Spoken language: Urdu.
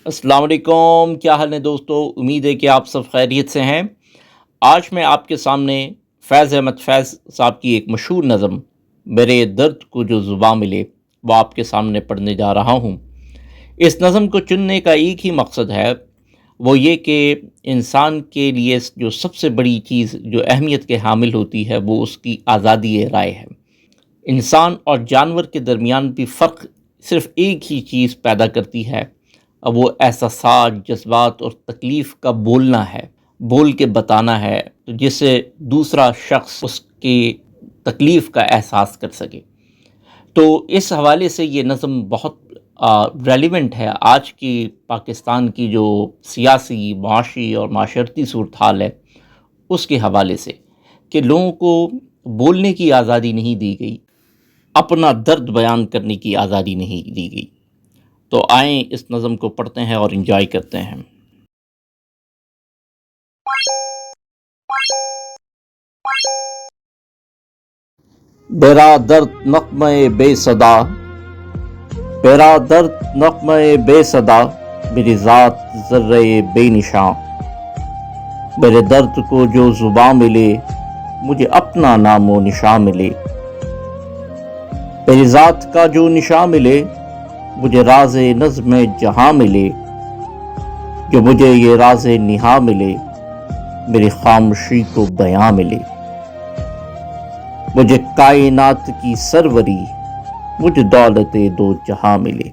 السلام علیکم، کیا حال ہے دوستو؟ امید ہے کہ آپ سب خیریت سے ہیں۔ آج میں آپ کے سامنے فیض احمد فیض صاحب کی ایک مشہور نظم میرے درد کو جو زباں ملے وہ آپ کے سامنے پڑھنے جا رہا ہوں۔ اس نظم کو چننے کا ایک ہی مقصد ہے، وہ یہ کہ انسان کے لیے جو سب سے بڑی چیز جو اہمیت کے حامل ہوتی ہے وہ اس کی آزادی رائے ہے۔ انسان اور جانور کے درمیان بھی فرق صرف ایک ہی چیز پیدا کرتی ہے، اب وہ احساسات، جذبات اور تکلیف کا بولنا ہے، بول کے بتانا ہے تو جس سے دوسرا شخص اس کی تکلیف کا احساس کر سکے۔ تو اس حوالے سے یہ نظم بہت ریلیونٹ ہے آج کی پاکستان کی جو سیاسی، معاشی اور معاشرتی صورتحال ہے اس کے حوالے سے، کہ لوگوں کو بولنے کی آزادی نہیں دی گئی، اپنا درد بیان کرنے کی آزادی نہیں دی گئی۔ تو آئیں اس نظم کو پڑھتے ہیں اور انجوائے کرتے ہیں۔ میرا درد نغمہ بے صدا، میرا درد نغمہ بے صدا، میری ذات ذرہ بے نشاں۔ میرے درد کو جو زباں ملے مجھے اپنا نام و نشاں ملے۔ میری ذات کا جو نشاں ملے مجھے راز نظم جہاں ملے۔ جو مجھے یہ راز نہاں ملے میری خاموشی کو بیاں ملے۔ مجھے کائنات کی سروری، مجھے دولت دو جہاں ملے۔